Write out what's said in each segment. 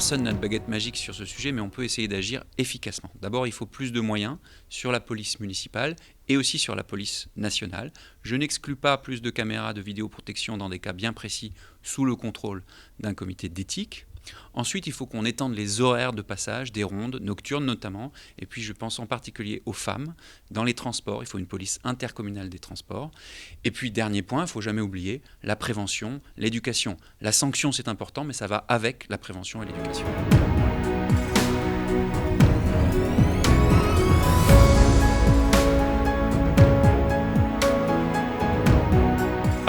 Personne n'a de baguette magique sur ce sujet, mais on peut essayer d'agir efficacement. D'abord, il faut plus de moyens sur la police municipale et aussi sur la police nationale. Je n'exclus pas plus de caméras de vidéoprotection dans des cas bien précis sous le contrôle d'un comité d'éthique. Ensuite, il faut qu'on étende les horaires de passage, des rondes, nocturnes notamment. Et puis, je pense en particulier aux femmes dans les transports. Il faut une police intercommunale des transports. Et puis, dernier point, il ne faut jamais oublier la prévention, l'éducation. La sanction, c'est important, mais ça va avec la prévention et l'éducation.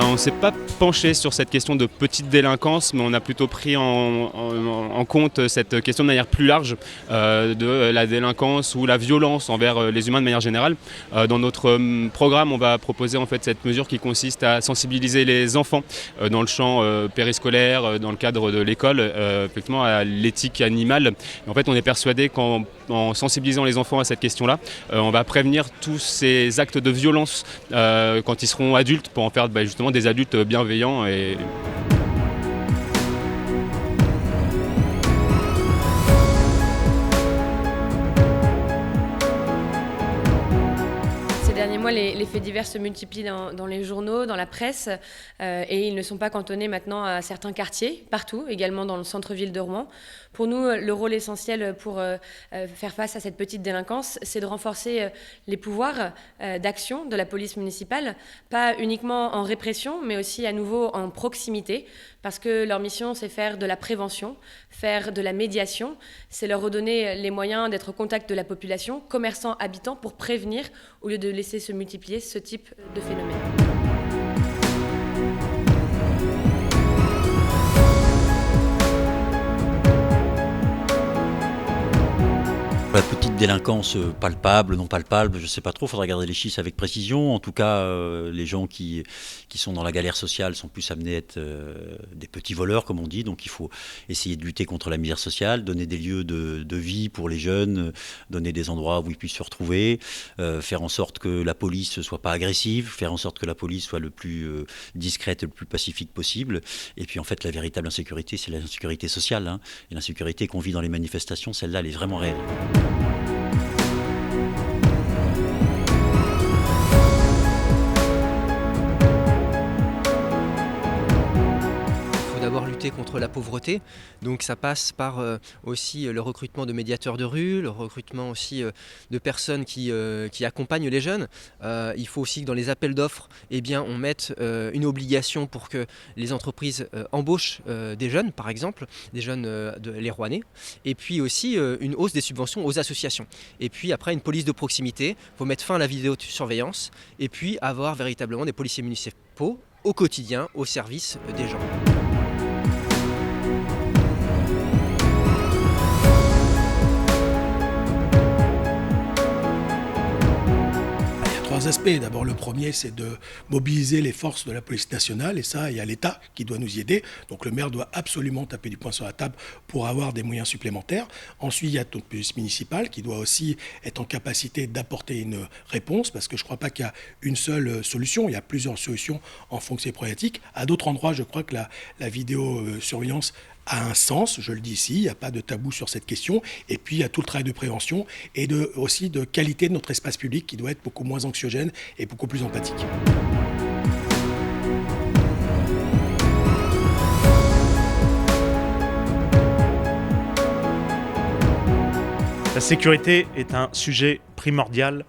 On ne s'est pas penché sur cette question de petite délinquance, mais on a plutôt pris en compte cette question de manière plus large de la délinquance ou la violence envers les humains de manière générale. Dans notre programme, on va proposer en fait cette mesure qui consiste à sensibiliser les enfants dans le champ périscolaire, dans le cadre de l'école, effectivement à l'éthique animale. Et en fait, on est persuadé qu'en sensibilisant les enfants à cette question-là, on va prévenir tous ces actes de violence quand ils seront adultes pour en faire justement des adultes bienveillants. Ces derniers mois, les faits divers se multiplient dans les journaux, dans la presse, et ils ne sont pas cantonnés maintenant à certains quartiers, partout, également dans le centre-ville de Rouen. Pour nous, le rôle essentiel pour faire face à cette petite délinquance, c'est de renforcer les pouvoirs d'action de la police municipale, pas uniquement en répression, mais aussi à nouveau en proximité, parce que leur mission, c'est faire de la prévention, faire de la médiation, c'est leur redonner les moyens d'être au contact de la population, commerçants, habitants, pour prévenir, au lieu de laisser se multiplier ce type de phénomène. La petite délinquance palpable, non palpable, je ne sais pas trop, il faudra regarder les chiffres avec précision. En tout cas, les gens qui sont dans la galère sociale sont plus amenés à être des petits voleurs, comme on dit. Donc il faut essayer de lutter contre la misère sociale, donner des lieux de vie pour les jeunes, donner des endroits où ils puissent se retrouver, faire en sorte que la police ne soit pas agressive, faire en sorte que la police soit le plus discrète et le plus pacifique possible. Et puis en fait, la véritable insécurité, c'est l'insécurité sociale. Hein. Et l'insécurité qu'on vit dans les manifestations, celle-là, elle est vraiment réelle. D'abord lutter contre la pauvreté, donc ça passe par aussi le recrutement de médiateurs de rue, le recrutement aussi de personnes qui accompagnent les jeunes. Il faut aussi que dans les appels d'offres, on mette une obligation pour que les entreprises embauchent des jeunes, par exemple, des jeunes les Rouennais, et puis aussi une hausse des subventions aux associations. Et puis après une police de proximité, il faut mettre fin à la vidéosurveillance, et puis avoir véritablement des policiers municipaux au quotidien, au service des gens. Trois aspects. D'abord, le premier, c'est de mobiliser les forces de la police nationale, et ça, il y a l'État qui doit nous y aider. Donc le maire doit absolument taper du poing sur la table pour avoir des moyens supplémentaires. Ensuite, il y a notre police municipale qui doit aussi être en capacité d'apporter une réponse, parce que je ne crois pas qu'il y a une seule solution, il y a plusieurs solutions en fonction des problématiques. À d'autres endroits, je crois que la vidéosurveillance a un sens, je le dis ici, il n'y a pas de tabou sur cette question. Et puis il y a tout le travail de prévention et aussi de qualité de notre espace public qui doit être beaucoup moins anxiogène et beaucoup plus empathique. La sécurité est un sujet primordial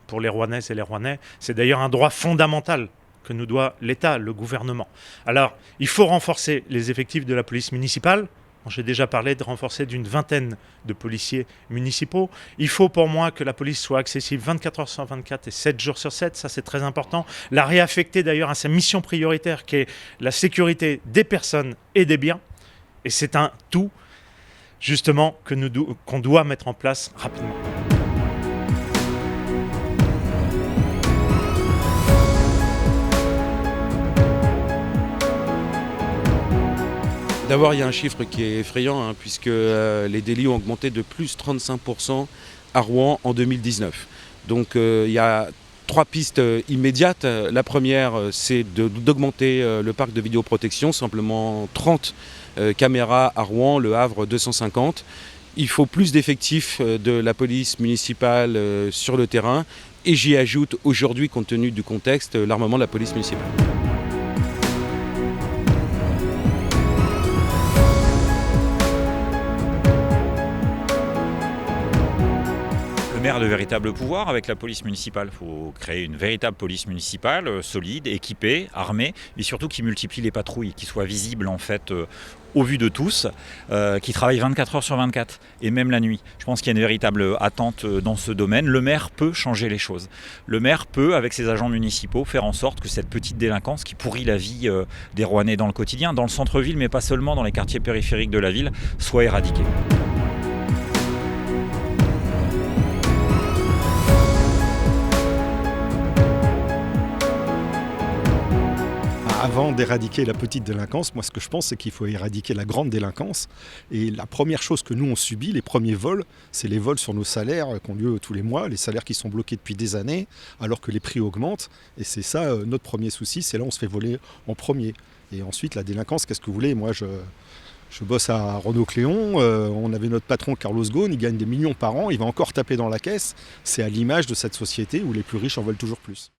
pour les Rouennaises et les Rouennais. C'est d'ailleurs un droit fondamental que nous doit l'État, le gouvernement. Alors, il faut renforcer les effectifs de la police municipale. J'ai déjà parlé de renforcer d'une vingtaine de policiers municipaux. Il faut pour moi que la police soit accessible 24 heures sur 24 et 7 jours sur 7, ça c'est très important. La réaffecter d'ailleurs à sa mission prioritaire qui est la sécurité des personnes et des biens. Et c'est un tout, justement, qu'on doit mettre en place rapidement. D'abord, il y a un chiffre qui est effrayant, puisque les délits ont augmenté de plus 35% à Rouen en 2019. Donc il y a 3 pistes immédiates. La première, c'est d'augmenter le parc de vidéoprotection, simplement 30 caméras à Rouen, Le Havre 250. Il faut plus d'effectifs de la police municipale sur le terrain. Et j'y ajoute aujourd'hui, compte tenu du contexte, l'armement de la police municipale. Le maire a de véritables pouvoirs avec la police municipale. Il faut créer une véritable police municipale, solide, équipée, armée, mais surtout qui multiplie les patrouilles, qui soit visible en fait au vu de tous, qui travaille 24 heures sur 24 et même la nuit. Je pense qu'il y a une véritable attente dans ce domaine. Le maire peut changer les choses. Le maire peut, avec ses agents municipaux, faire en sorte que cette petite délinquance qui pourrit la vie des Rouennais dans le quotidien, dans le centre-ville, mais pas seulement dans les quartiers périphériques de la ville, soit éradiquée. Avant d'éradiquer la petite délinquance, moi ce que je pense c'est qu'il faut éradiquer la grande délinquance. Et la première chose que nous on subit, les premiers vols, c'est les vols sur nos salaires qui ont lieu tous les mois, les salaires qui sont bloqués depuis des années, alors que les prix augmentent. Et c'est ça notre premier souci, c'est là où on se fait voler en premier. Et ensuite la délinquance, qu'est-ce que vous voulez? Moi je bosse à Renault-Cléon, on avait notre patron Carlos Ghosn, il gagne des millions par an, il va encore taper dans la caisse. C'est à l'image de cette société où les plus riches en veulent toujours plus.